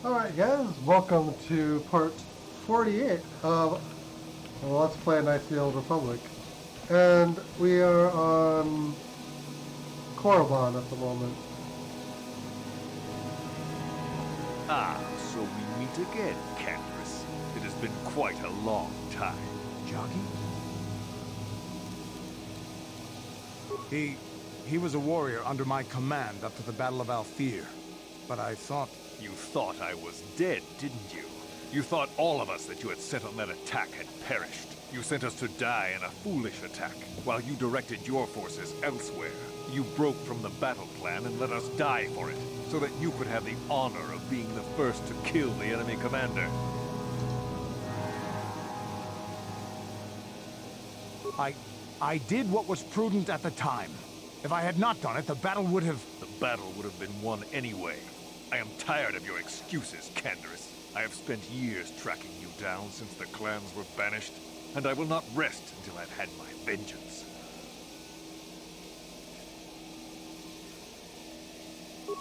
Alright guys, welcome to part 48 of Let's Play Knights of the Old Republic. And we are on Korriban at the moment. Ah, so we meet again, Cantress. It has been quite a long time. Joggy? He was a warrior under my command up to the Battle of Althir. But I thought... You thought I was dead, didn't you? You thought all of us that you had sent on that attack had perished. You sent us to die in a foolish attack, while you directed your forces elsewhere. You broke from the battle plan and let us die for it, so that you could have the honor of being the first to kill the enemy commander. I did what was prudent at the time. If I had not done it, the battle would have... The battle would have been won anyway. I am tired of your excuses, Cantress. I have spent years tracking you down since the clans were banished, and I will not rest until I've had my vengeance.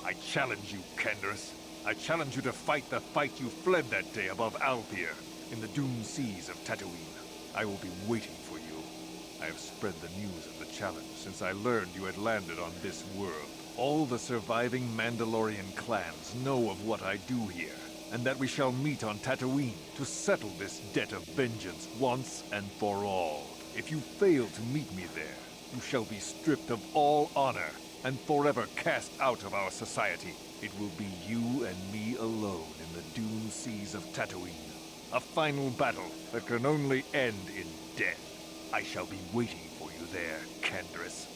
I challenge you, Cantress. I challenge you to fight the fight you fled that day above Althir, in the doomed seas of Tatooine. I will be waiting for you. I have spread the news of the challenge since I learned you had landed on this world. All the surviving Mandalorian clans know of what I do here, and that we shall meet on Tatooine to settle this debt of vengeance once and for all. If you fail to meet me there, you shall be stripped of all honor and forever cast out of our society. It will be you and me alone in the doomed seas of Tatooine. A final battle that can only end in death. I shall be waiting for you there, Cantress.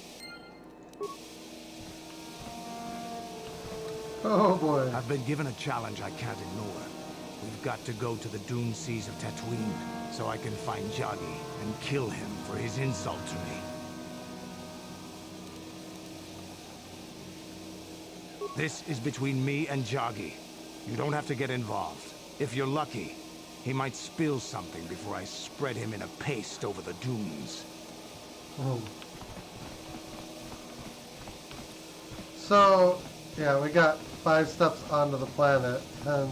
Oh boy. I've been given a challenge I can't ignore. We've got to go to the doomed seas of Tatooine, so I can find Joggy and kill him for his insult to me. This is between me and Joggy. You don't have to get involved. If you're lucky, he might spill something before I spread him in a paste over the dunes. Oh. So, yeah, we got 5 steps onto the planet, and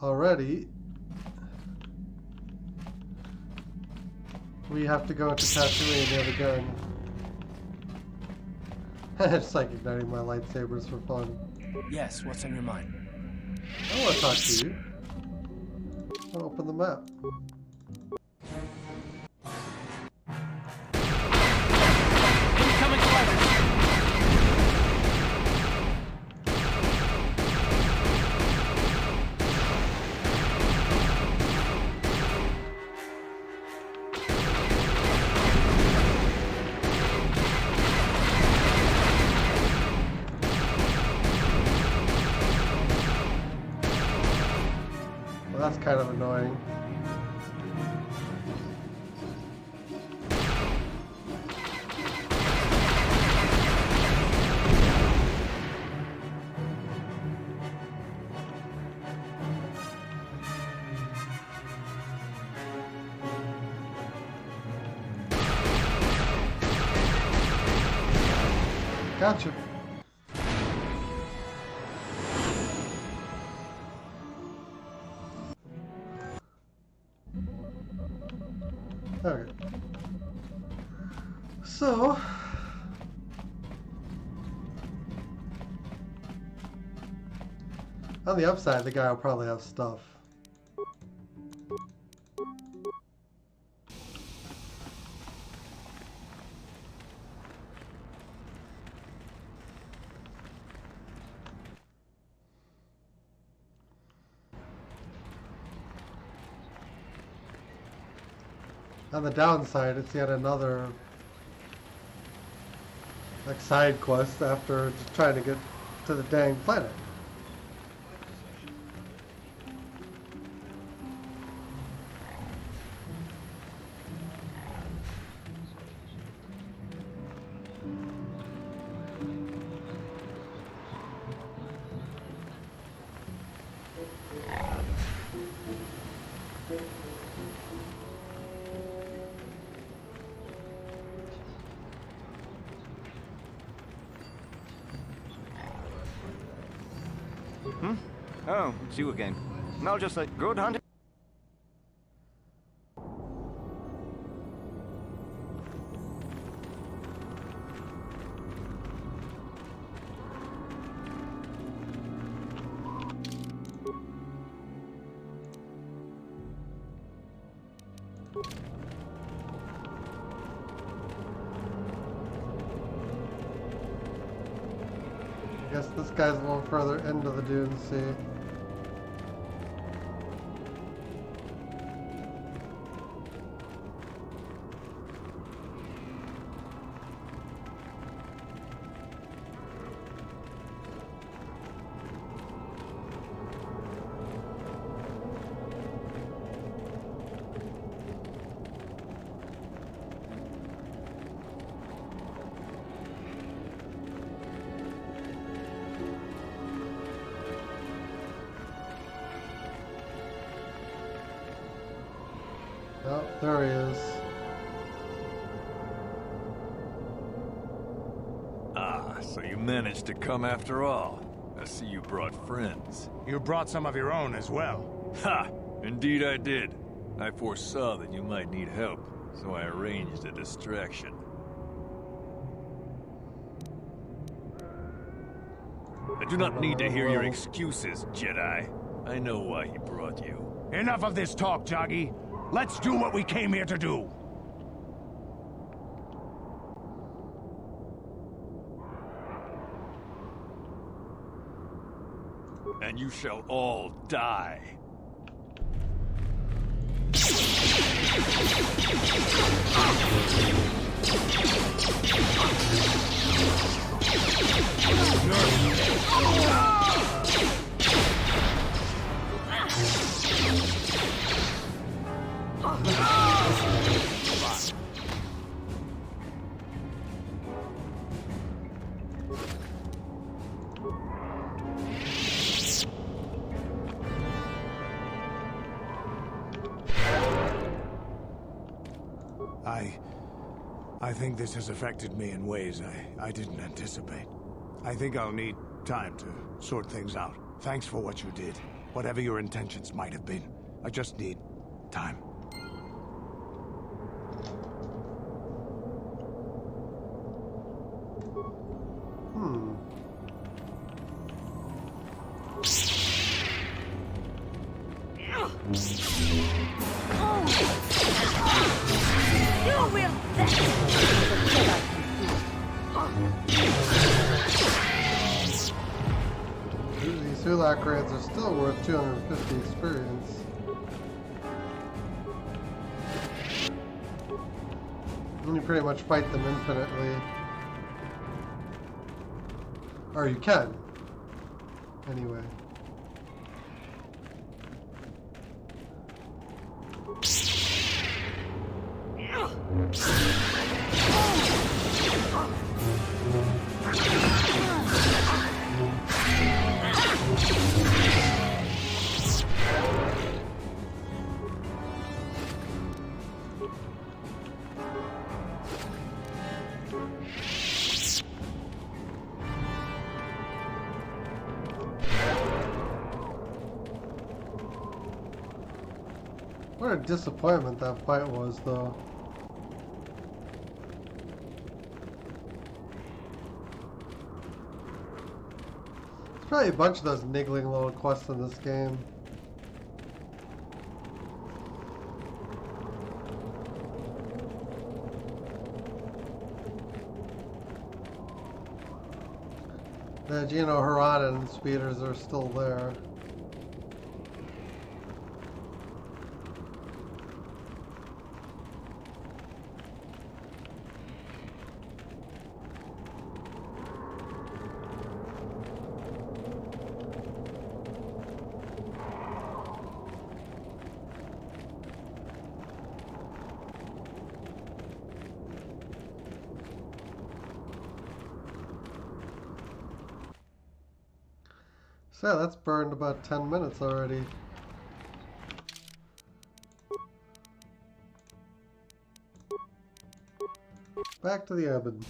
already we have to go to Tatooine yet again. It's like igniting my lightsabers for fun. Yes, what's on your mind? I want to talk to you. I'll open the map. Incoming fighters! Well, that's kind of annoying. Gotcha. Okay. So, on the upside, the guy will probably have stuff. On the downside, it's yet another like side quest after just trying to get to the dang planet. Oh, it's you again. I'll just say, good hunting. I guess this guy's a little further into the Dune Sea. Oh, there he is. Ah, so you managed to come after all. I see you brought friends. You brought some of your own as well. Ha! Indeed I did. I foresaw that you might need help, so I arranged a distraction. I do not need to hear your excuses, Jedi. I know why he brought you. Enough of this talk, Joggy. Let's do what we came here to do. And you shall all die. I think this has affected me in ways I didn't anticipate. I think I'll need time to sort things out. Thanks for what you did. Whatever your intentions might have been. I just need time. These Hulak grades are still worth 250 experience. And you pretty much fight them infinitely. Or you can. Anyway. What a disappointment that fight was, though. There's probably a bunch of those niggling little quests in this game. The Gino Haranen speeders are still there. So yeah, that's burned about 10 minutes already. Back to the oven.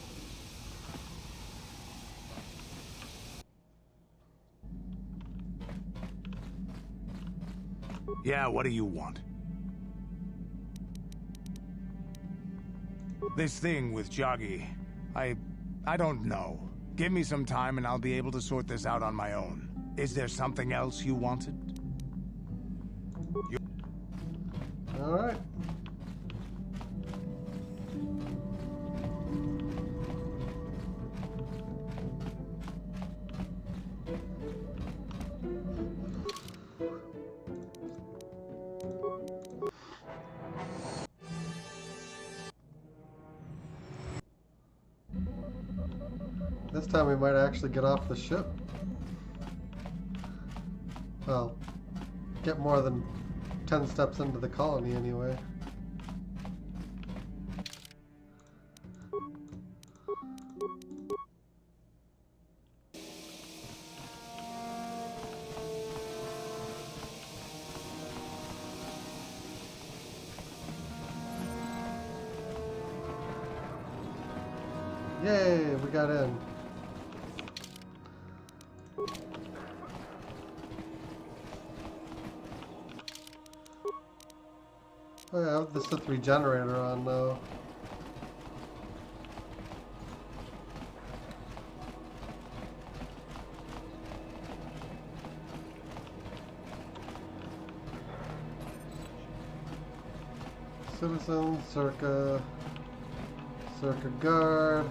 Yeah, what do you want? This thing with Joggy, I don't know. Give me some time and I'll be able to sort this out on my own. Is there something else you wanted? Alright. This time we might actually get off the ship. Well, get more than 10 steps into the colony anyway. Yay, we got in. Oh yeah, I have the Sith regenerator on now. Citizen, Circa Guard.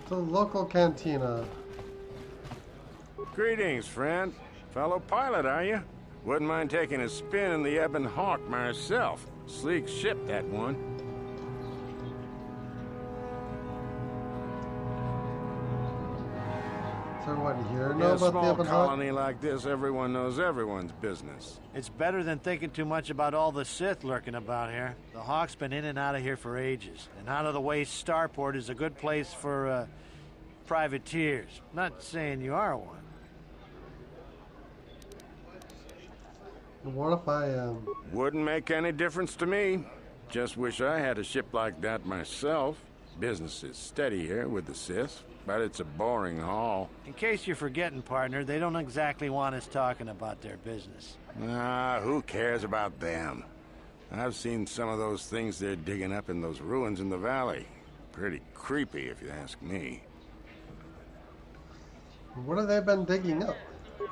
The local cantina. Greetings, friend. Fellow pilot, are you? Wouldn't mind taking a spin in the Ebon Hawk myself. Sleek ship, that one. Does everyone here In know a about the small Ebon Hawk? colony like this, everyone knows everyone's business. It's better than thinking too much about all the Sith lurking about here. The Hawk's been in and out of here for ages. And out-of-the-way starport is a good place for, privateers. Not saying you are one. What if I am? Wouldn't make any difference to me. Just wish I had a ship like that myself. Business is steady here with the Sith, but it's a boring haul. In case you're forgetting, partner, they don't exactly want us talking about their business. Ah, who cares about them? I've seen some of those things they're digging up in those ruins in the valley. Pretty creepy, if you ask me. What have they been digging up?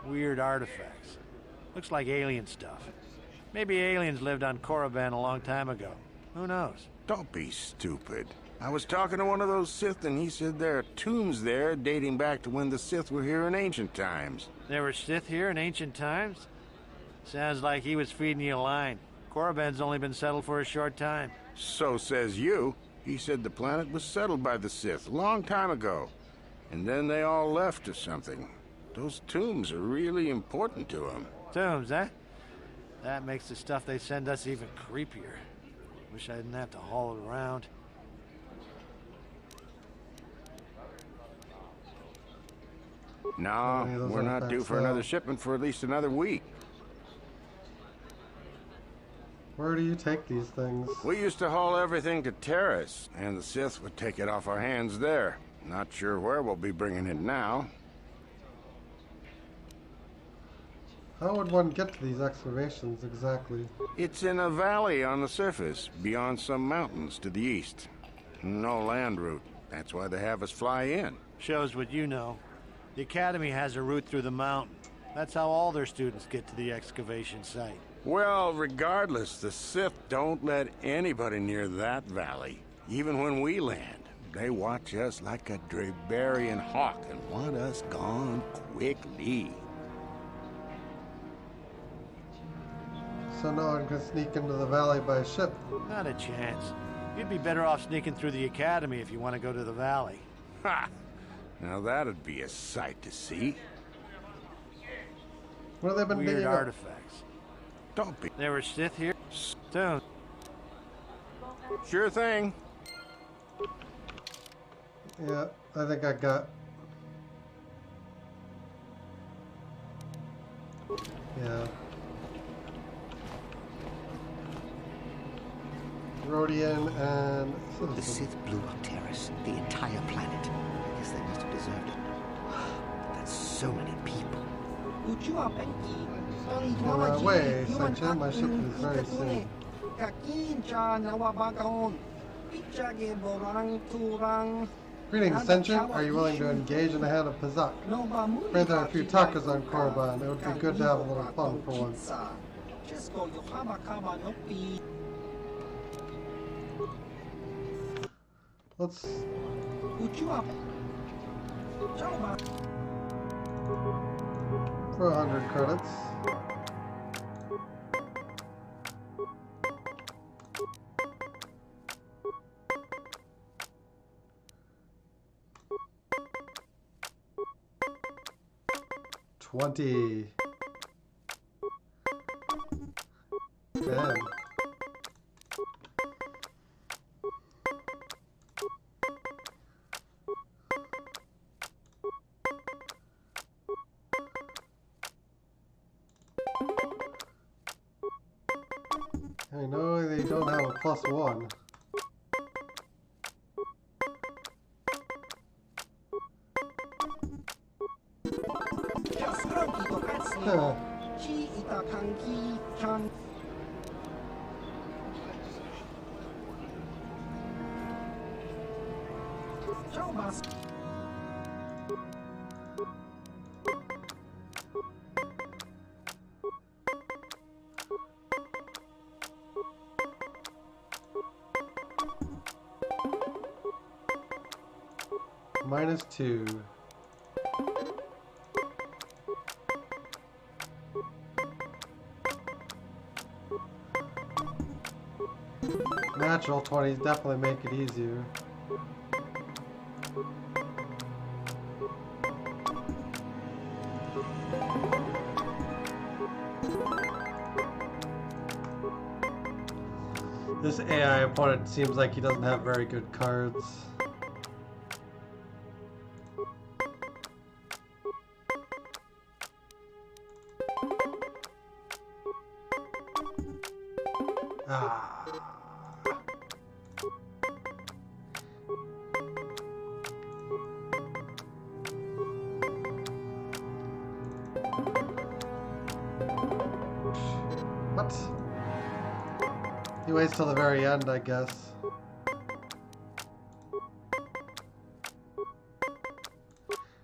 Weird artifacts. Looks like alien stuff. Maybe aliens lived on Korriban a long time ago. Who knows? Don't be stupid. I was talking to one of those Sith and he said there are tombs there dating back to when the Sith were here in ancient times. There were Sith here in ancient times? Sounds like he was feeding you a line. Korriban's only been settled for a short time. So says you. He said the planet was settled by the Sith a long time ago. And then they all left or something. Those tombs are really important to them. Tombs, eh? That makes the stuff they send us even creepier. Wish I didn't have to haul it around. No, Any of those we're not due artifacts, for though? another shipment for at least another week. Where do you take these things? We used to haul everything to Terrace, and the Sith would take it off our hands there. Not sure where we'll be bringing it now. How would one get to these excavations exactly? It's in a valley on the surface, beyond some mountains to the east. No land route. That's why they have us fly in. Shows what you know. The Academy has a route through the mountain. That's how all their students get to the excavation site. Well, regardless, the Sith don't let anybody near that valley. Even when we land, they watch us like a Drabarian hawk and want us gone quickly. So no one can sneak into the valley by ship. Not a chance. You'd be better off sneaking through the Academy if you want to go to the valley. Ha! Now that'd be a sight to see. What have they been Weird digging up? artifacts. Don't be... There were Sith here? Stone. Sure thing. Yeah, I think I got Yeah. Rhodian and The Sith blew up Terrace, the entire planet. I guess they must have deserved it. That's so many people. Get my way, Sentient. My ship is very soon. Greetings, Sentient. Are you willing to engage in a hand of Pazak? Afraid there are a few tacos on Korriban. It would be good to have a little fun for once. Let's... For 100 credits. $20. Damn. I know they don't have a +1. Huh. -2. Natural 20s definitely make it easier. This AI opponent seems like he doesn't have very good cards. What? He waits till the very end, I guess.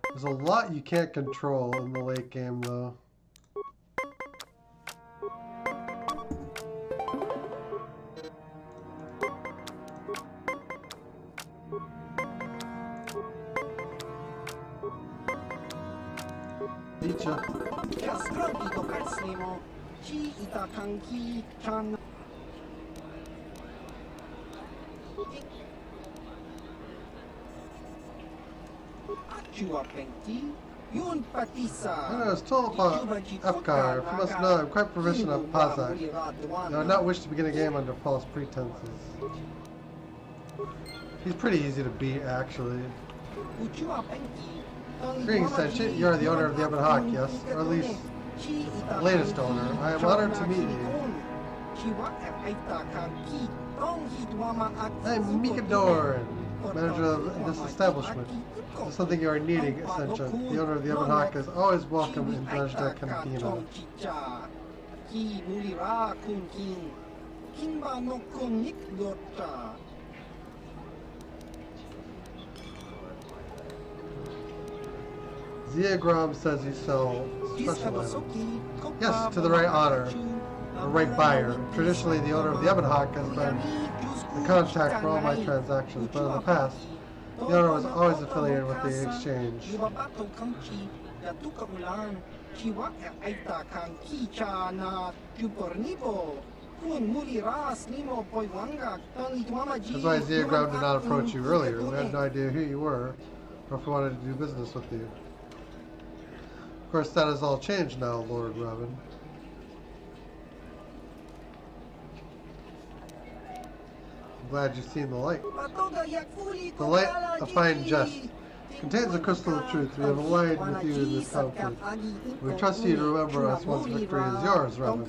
There's a lot you can't control in the late game, though. Beatcha. It's Tulpa Efkar. If you must know, I'm quite proficient at Pazak. I would not wish to begin a game under false pretenses. He's pretty easy to beat, actually. Greetings, Sentient. You are the owner of the Ebon Hawk, yes? Or at least, the latest owner. I am honored to meet you. I'm Mikadoran, manager of this establishment. Is this something you are needing, Sentient? The owner of the Ebon Hawk is always welcome in Dajda Cantina. Ziagram says you sell special items. Yes, to the right honor, the right buyer. Traditionally, the owner of the Ebon Hawk has been the contact for all my transactions, but in the past, the owner was always affiliated with the exchange. That's why Ziagram did not approach you earlier. We had no idea who you were, or if we wanted to do business with you. Of course, that has all changed now, Lord Robin. I'm glad you've seen the light. The light, a fine jest. Contains the crystal of truth. We have allied with you in this conflict. We trust you to remember us once victory is yours, Revan.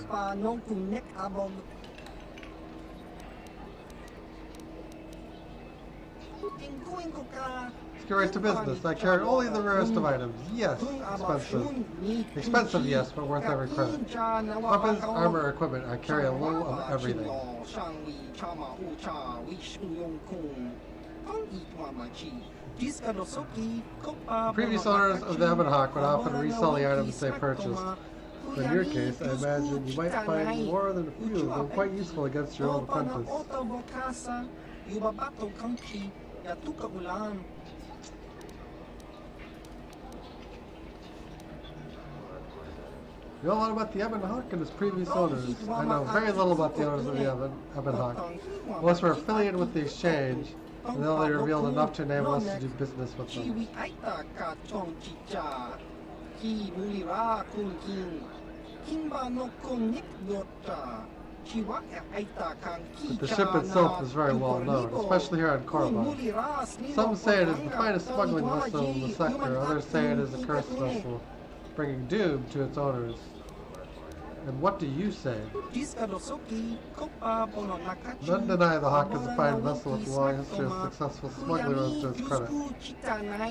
Let's get right to business. I carry only the rarest of items. Yes, expensive. Expensive, yes, but worth every credit. Weapons, armor, equipment. I carry a little of everything. The previous owners of the Ebon Hawk would often resell the items they purchased. But in your case, I imagine you might find more than a few of them quite useful against your own apprentice. You know a lot about the Ebon Hawk and its previous owners. I know very little about the owners of the Ebon Hawk. Most were affiliated with the exchange, and they only revealed enough to enable us to do business with them. But the ship itself is very well known, especially here on Korriban. Some say it is the finest smuggling vessel in the sector, others say it is a cursed vessel, bringing doom to its owners. And what do you say? None deny the Hawk is a fine vessel with a long history of successful smuggling runs to its credit.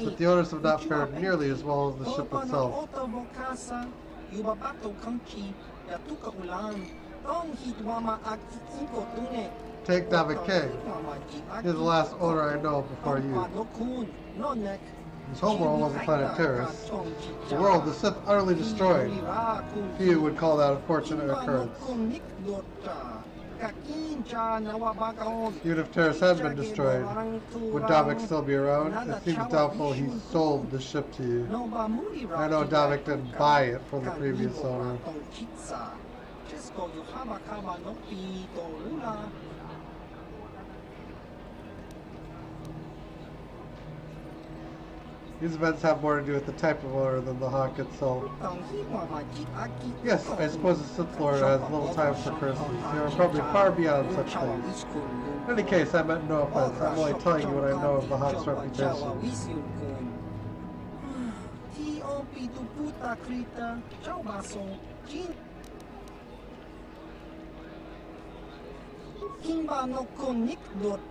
But the owners have not fared nearly as well as the ship itself. Take David King. He is the last owner I know before you. His homeworld was the planet Terrace. The world the Sith utterly destroyed. Few would call that a fortunate occurrence. Even if Terrace had been destroyed, would Davik still be around? It seems doubtful he sold the ship to you. I know Davik didn't buy it from the previous owner. These events have more to do with the type of owner than the Hawk itself. Yes, I suppose the Sith Lord has little time for curses. You are probably far beyond such things. In any case, I meant no offense. I'm only telling you what I know of the Hawk's reputation.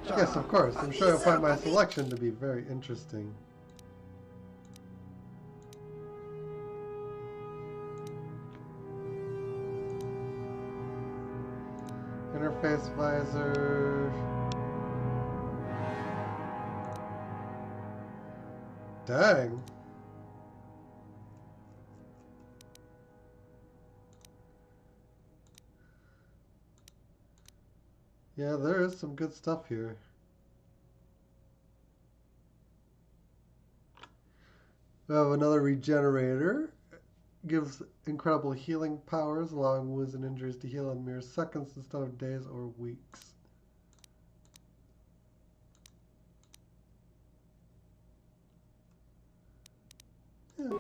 Yes, of course. I'm sure you'll find my selection to be very interesting. Interface visor. Dang. Yeah, there is some good stuff here. We have another regenerator. Gives incredible healing powers, allowing wounds and injuries to heal in mere seconds instead of days or weeks. Yeah.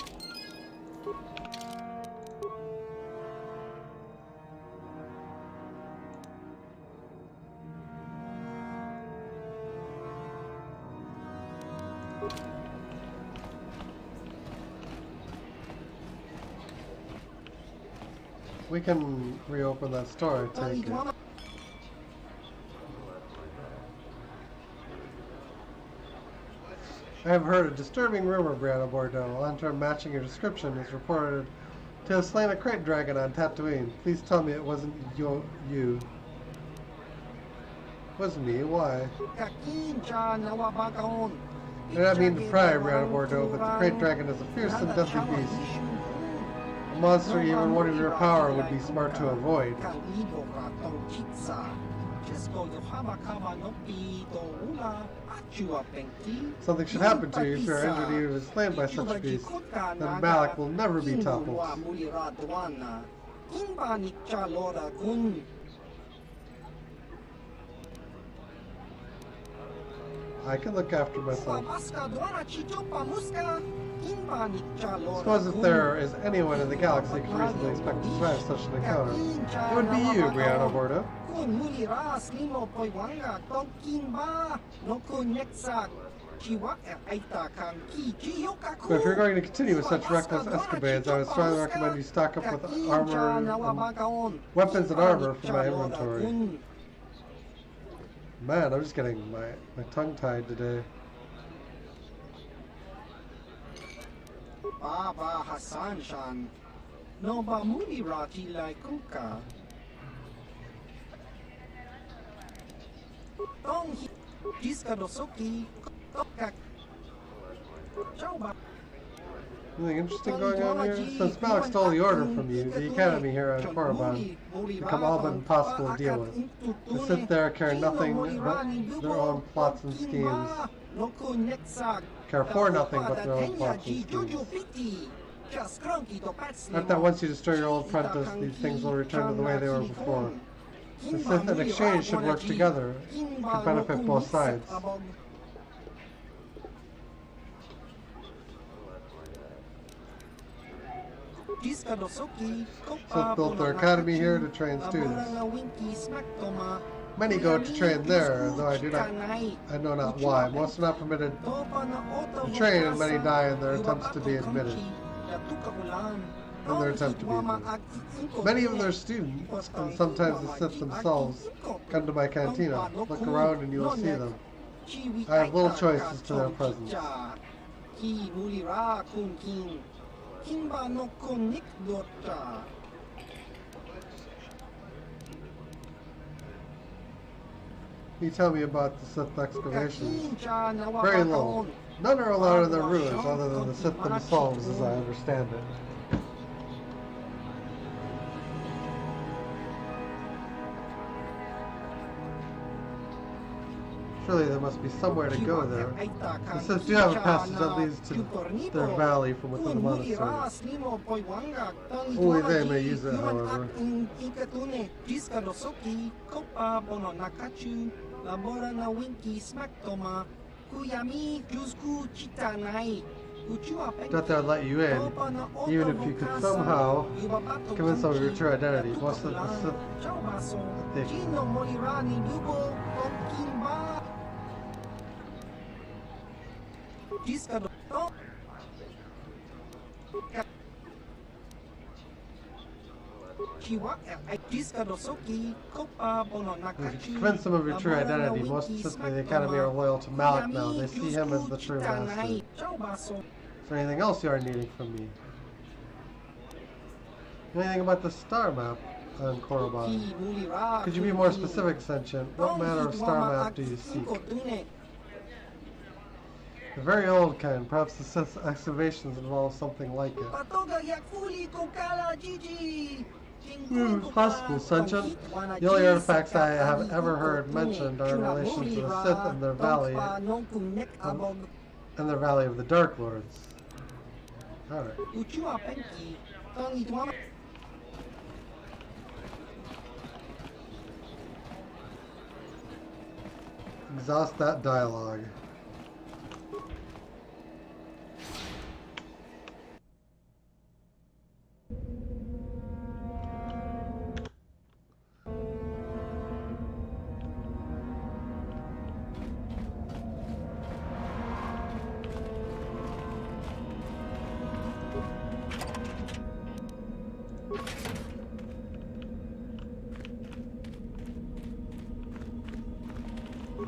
We can reopen that store, I take it. I have heard a disturbing rumor, Brianna Bordeaux. On term matching your description is reported to have slain a crate dragon on Tatooine. Please tell me it wasn't you. It wasn't me. Why? I do not mean to pry, Brianna Bordeaux, but the crate dragon is a fierce and deadly beast. A monster even one of your power would be smart to avoid. Something should happen to you if you are injured or even slain by such a beast. Then Malak will never be toppled. I can look after myself. Suppose if there is anyone in the galaxy who could reasonably expect to survive such an encounter, it would be you, Brianna Bordeaux. But if you're going to continue with such reckless escapades, I would strongly recommend you stock up with armor and weapons and armor for my inventory. Man, I'm just getting my tongue tied today. Baba Hassan-shan, no ba muli rati lai kuka. Tong hi jiska dosoki kokak. Anything interesting going on here? Since Malik stole the order from you, the academy here on Korriban become all but impossible to deal with. The Sith there care nothing but their own plots and schemes. Care for nothing but their own plots and schemes. Not that once you destroy your old apprentice, these things will return to the way they were before. The Sith in exchange should work together to benefit both sides. Sith built their academy here to train students. Many go to train there, though I know not why. Most are not permitted to train, and many die in their attempts to be admitted. Many of their students, and sometimes the Sith themselves, come to my cantina. Look around and you will see them. I have little choice as to their presence. You tell me about the Sith excavations. Very little. None are allowed in their ruins other than the Sith themselves, as I understand it. Surely there must be somewhere to go there. The Sith do have a passage that leads to their valley from within the monastery. Only they may use it, however. Doubt they'd let you in, even if you could somehow convince them of your true identity. Most of the Sith convince them of your true identity. Most Sith in the Academy are loyal to Malik now. They see him as the true master. Is there anything else you are needing from me? Anything about the star map on Korriban? Could you be more specific, Sentient? What manner of star map do you seek? The very old kind. Perhaps the Sith excavations involve something like it. Possible, Sentient. The only artifacts I have ever heard mentioned are in relation to the Sith and their valley, and their valley of the Dark Lords. Alright. Exhaust that dialogue.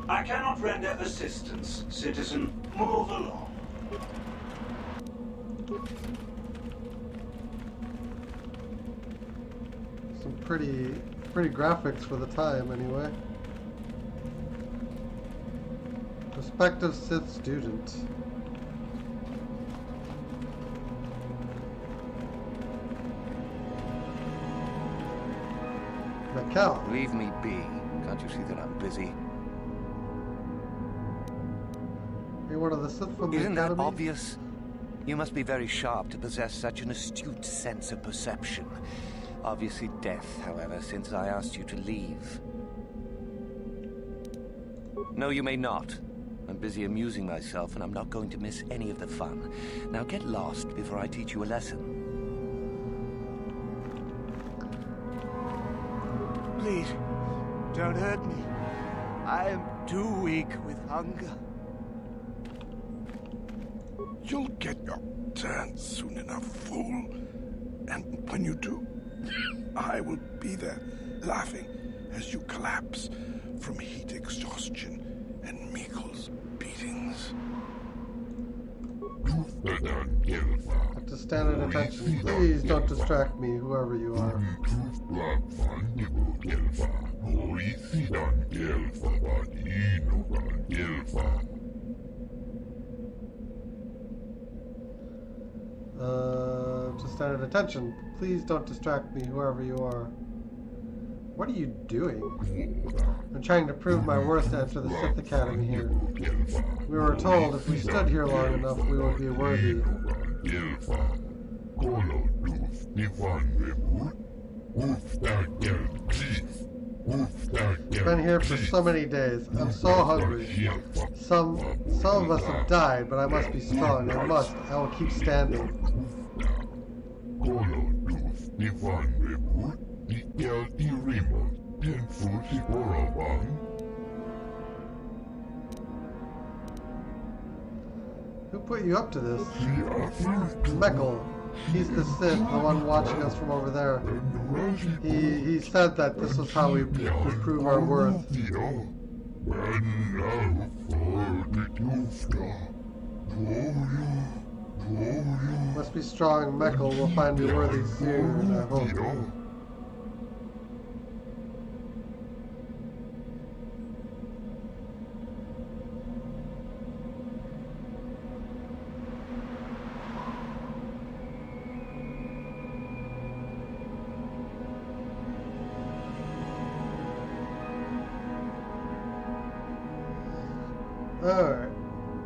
I cannot render assistance, citizen. Move along. Some pretty graphics for the time, anyway. Prospective Sith student. Macau. Leave me be. Can't you see that I'm busy? You're one of the Sith from the Isn't that Academy? obvious? You must be very sharp to possess such an astute sense of perception. Obviously deaf, however, since I asked you to leave. No, you may not. I'm busy amusing myself, and I'm not going to miss any of the fun. Now get lost before I teach you a lesson. Please, don't hurt me. I am too weak with hunger. You'll get your turn soon enough, fool. And when you do, I will be there, laughing as you collapse from heat exhaustion and Mikkel's beatings. Have to stand at attention. Please don't distract me, whoever you are. To stand at attention. Please don't distract me, whoever you are. What are you doing? I'm trying to prove my worth to enter the Sith Academy here. We were told if we stood here long enough, we would be worthy. I've been here for so many days. I'm so hungry. Some of us have died, but I must be strong. I will keep standing. Who put you up to this? Meckel. He's the Sith, the one watching us from over there. He said that this was how we would prove our worth. Must be strong. Meckel will find me worthy soon, I hope. Alright.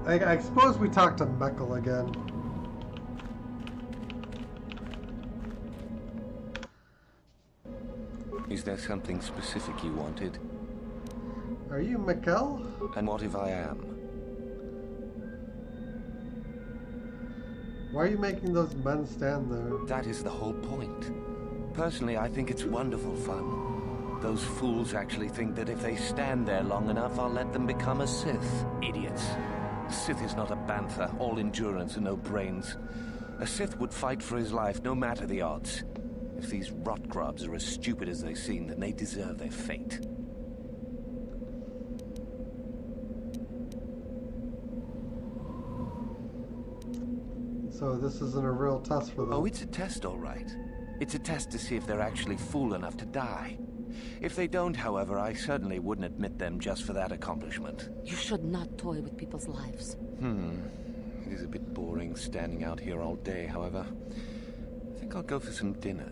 I suppose we talk to Meckel again. Is there something specific you wanted? Are you Meckel? And what if I am? Why are you making those men stand there? That is the whole point. Personally, I think it's wonderful fun. Those fools actually think that if they stand there long enough, I'll let them become a Sith. Idiots. Sith is not a bantha, all endurance and no brains. A Sith would fight for his life, no matter the odds. If these rot grubs are as stupid as they seem, then they deserve their fate. So this isn't a real test for them. Oh, it's a test, all right. It's a test to see if they're actually fool enough to die. If they don't, however, I certainly wouldn't admit them just for that accomplishment. You should not toy with people's lives. It is a bit boring standing out here all day, however. I think I'll go for some dinner.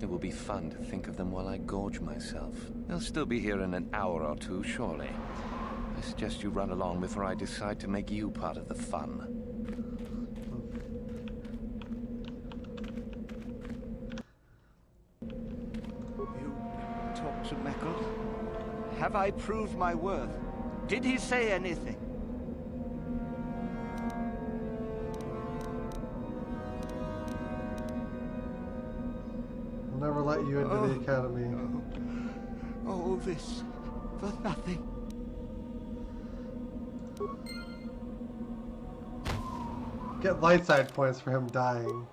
It will be fun to think of them while I gorge myself. They'll still be here in an hour or two, surely. I suggest you run along before I decide to make you part of the fun. To Meckel? Have I proved my worth? Did he say anything? I'll never let you into the academy. All this for nothing. Get light side points for him dying.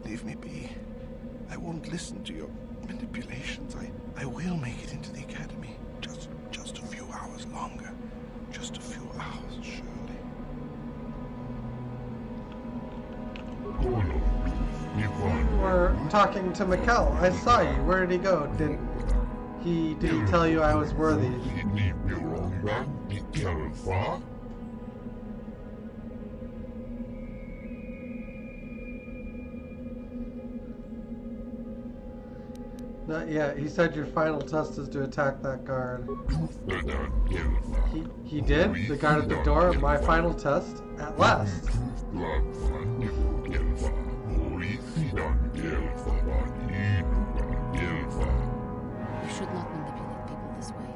Leave me be. I won't listen to your manipulations. I will make it into the academy. Just a few hours longer. Just a few hours, surely. You were talking to Meckel. I saw you. Where did he go? Did he tell you I was worthy? Not yet. He said your final test is to attack that guard. He did? The guard at the door? My final test? At last. You should not manipulate people this way.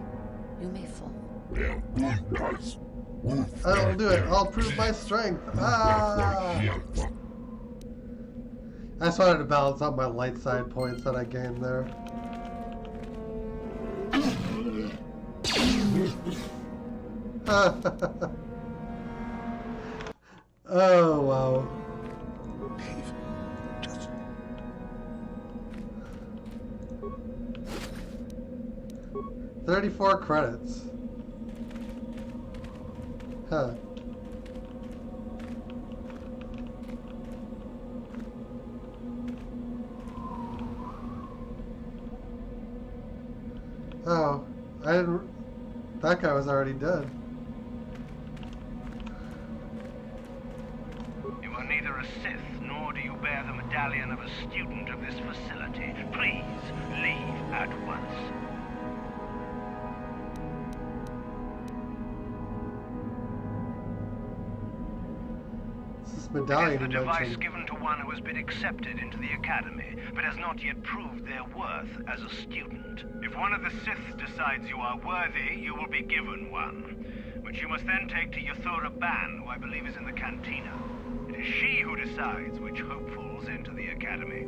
You may fall. I'll do it. I'll prove my strength. Ah! I just wanted to balance out my light side points that I gained there. Oh, wow. Dave, just... 34 credits. Huh. Oh, I didn't... That guy was already dead. You are neither a Sith, nor do you bear the medallion of a student of this facility. Please, leave at once. It's this It medallion is the you device mentioned. given to one who has been accepted into the Academy, but has not yet proved their worth as a student. If one of the Sith decides you are worthy, you will be given one, which you must then take to Yathura Ban, who I believe is in the cantina. It is she who decides which hopefuls enter the Academy.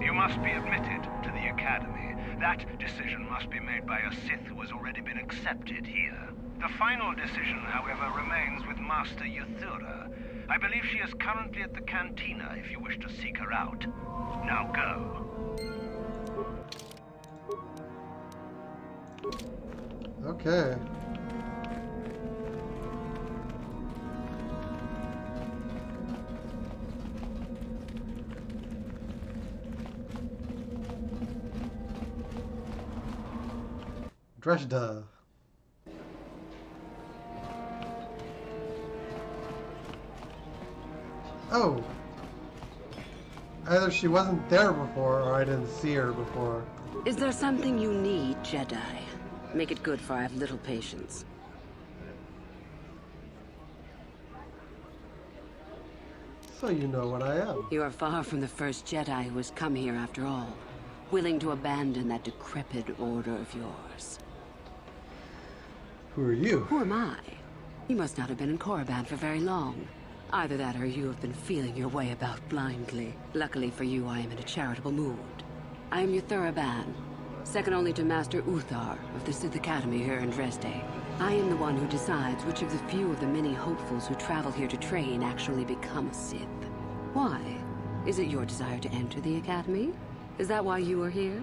You must be admitted to the Academy. That decision must be made by a Sith who has already been accepted here. The final decision, however, remains with Master Yathura. I believe she is currently at the cantina if you wish to seek her out. Now go. Okay. Dreshda. Oh. Either she wasn't there before or I didn't see her before. Is there something you need, Jedi? Make it good, for I have little patience. So you know what I am. You are far from the first Jedi who has come here after all, willing to abandon that decrepit order of yours. Who are you? Who am I? You must not have been in Korriban for very long. Either that or you have been feeling your way about blindly. Luckily for you, I am in a charitable mood. I am Yathura Ban, second only to Master Uthar of the Sith Academy here in Dresde. I am the one who decides which of the few of the many hopefuls who travel here to train actually become a Sith. Why? Is it your desire to enter the Academy? Is that why you are here?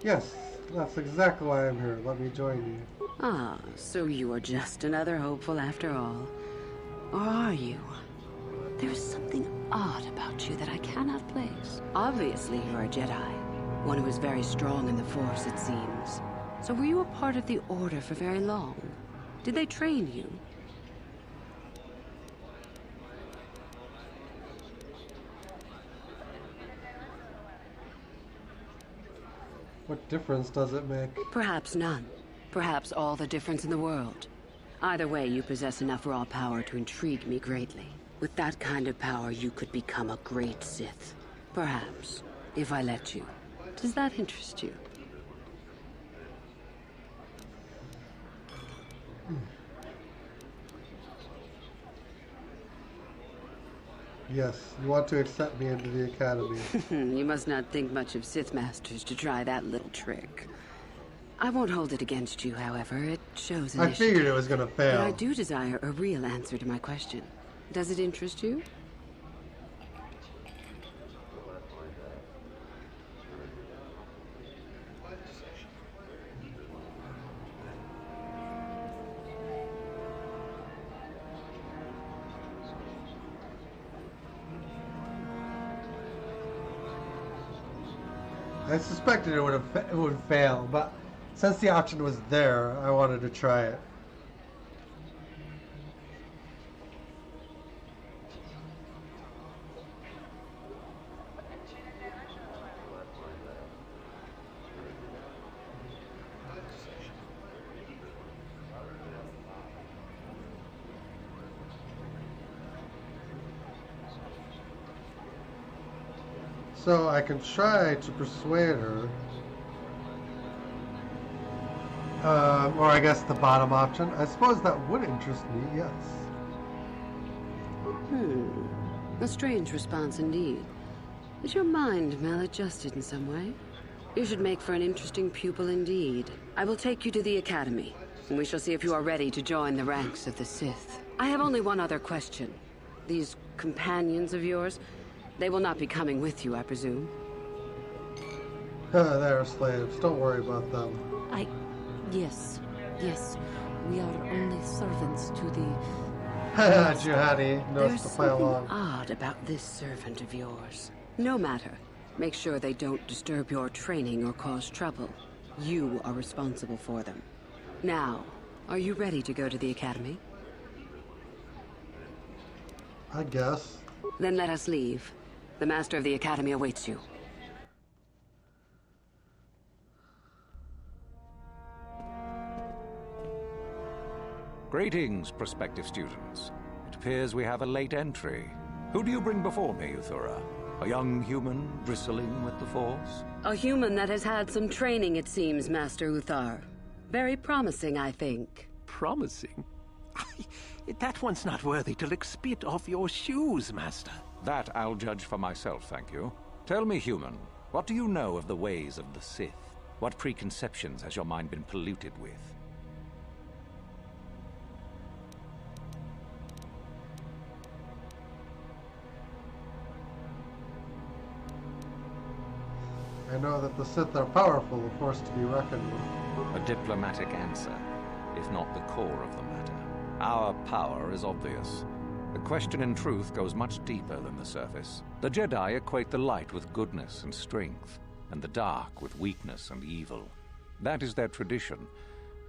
Yes, that's exactly why I'm here. Let me join you. Ah, so you are just another hopeful after all. Or are you? There is something odd about you that I cannot place. Obviously, you are a Jedi. One who is very strong in the Force, it seems. So were you a part of the Order for very long? Did they train you? What difference does it make? Perhaps none. Perhaps all the difference in the world. Either way, you possess enough raw power to intrigue me greatly. With that kind of power, you could become a great Sith. Perhaps, if I let you. Does that interest you? Yes, you want to accept me into the Academy. You must not think much of Sith Masters to try that little trick. I won't hold it against you, however. It shows initiative. I figured it was gonna fail. But I do desire a real answer to my question. Does it interest you? I suspected it would fail, but since the option was there, I wanted to try it. So I can try to persuade her. Or I guess the bottom option. I suppose that would interest me, yes. A strange response indeed. Is your mind maladjusted in some way? You should make for an interesting pupil indeed. I will take you to the academy, and we shall see if you are ready to join the ranks of the Sith. I have only one other question. These companions of yours, they will not be coming with you, I presume? They're slaves. Don't worry about them. Yes. We are only servants to the... Jihadi knows There's to play something along. odd about this servant of yours. No matter. Make sure they don't disturb your training or cause trouble. You are responsible for them. Now, are you ready to go to the academy? I guess. Then let us leave. The master of the academy awaits you. Greetings, prospective students. It appears we have a late entry. Who do you bring before me, Uthura? A young human bristling with the Force? A human that has had some training, it seems, Master Uthar. Very promising, I think. Promising? That one's not worthy to lick spit off your shoes, Master. That I'll judge for myself, thank you. Tell me, human, what do you know of the ways of the Sith? What preconceptions has your mind been polluted with? I know that the Sith are powerful, a force to be reckoned with. A diplomatic answer, if not the core of the matter. Our power is obvious. The question in truth goes much deeper than the surface. The Jedi equate the light with goodness and strength, and the dark with weakness and evil. That is their tradition,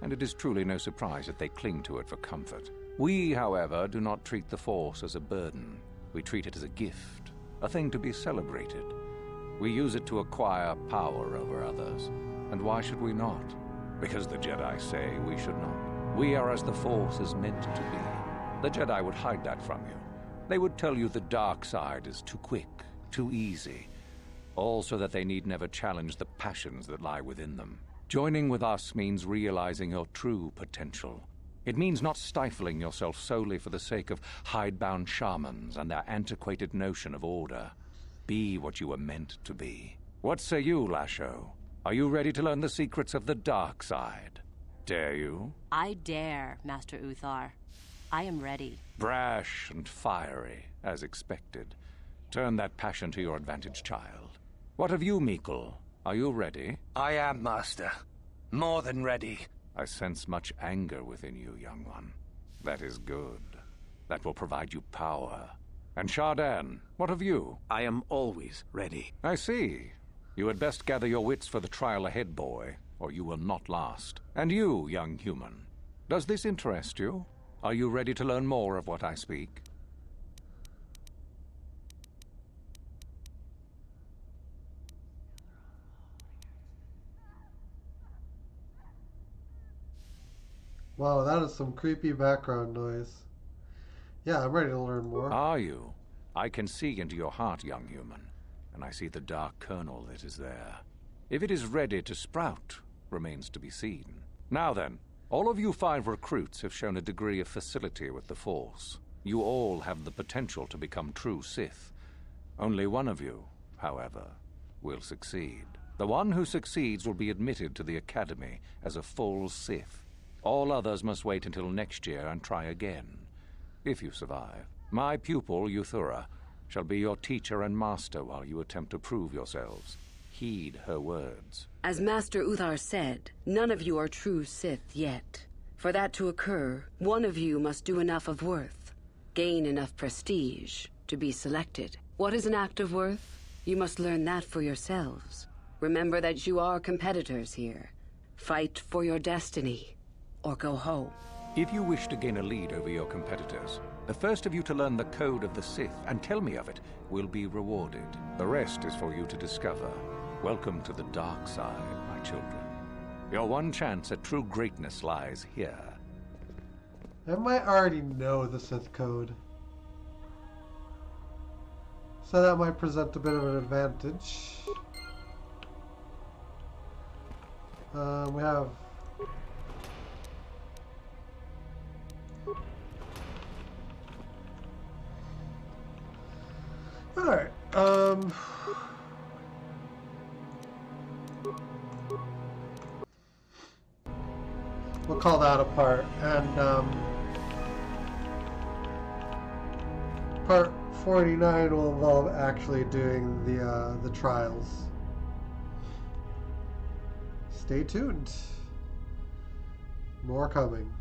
and it is truly no surprise that they cling to it for comfort. We, however, do not treat the Force as a burden. We treat it as a gift, a thing to be celebrated. We use it to acquire power over others. And why should we not? Because the Jedi say we should not. We are as the Force is meant to be. The Jedi would hide that from you. They would tell you the dark side is too quick, too easy. All so that they need never challenge the passions that lie within them. Joining with us means realizing your true potential. It means not stifling yourself solely for the sake of hidebound shamans and their antiquated notion of order. Be what you were meant to be. What say you, Lasho? Are you ready to learn the secrets of the dark side? Dare you? I dare, Master Uthar. I am ready. Brash and fiery, as expected. Turn that passion to your advantage, child. What of you, Meekle? Are you ready? I am, Master. More than ready. I sense much anger within you, young one. That is good. That will provide you power. And Shardan, what of you? I am always ready. I see. You had best gather your wits for the trial ahead, boy, or you will not last. And you, young human, does this interest you? Are you ready to learn more of what I speak? Wow, that is some creepy background noise. Yeah, I'm ready to learn more. Are you? I can see into your heart, young human, and I see the dark kernel that is there. If it is ready to sprout, remains to be seen. Now then, all of you 5 recruits have shown a degree of facility with the Force. You all have the potential to become true Sith. Only one of you, however, will succeed. The one who succeeds will be admitted to the Academy as a full Sith. All others must wait until next year and try again. If you survive, my pupil, Uthura, shall be your teacher and master while you attempt to prove yourselves. Heed her words. As Master Uthar said, none of you are true Sith yet. For that to occur, one of you must do enough of worth, gain enough prestige, to be selected. What is an act of worth? You must learn that for yourselves. Remember that you are competitors here. Fight for your destiny, or go home. If you wish to gain a lead over your competitors, the first of you to learn the code of the Sith and tell me of it will be rewarded. The rest is for you to discover. Welcome to the dark side, my children. Your one chance at true greatness lies here. I might already know the Sith code, so that might present a bit of an advantage. We have Alright, we'll call that a part, and, part 49 will involve actually doing the trials. Stay tuned. More coming.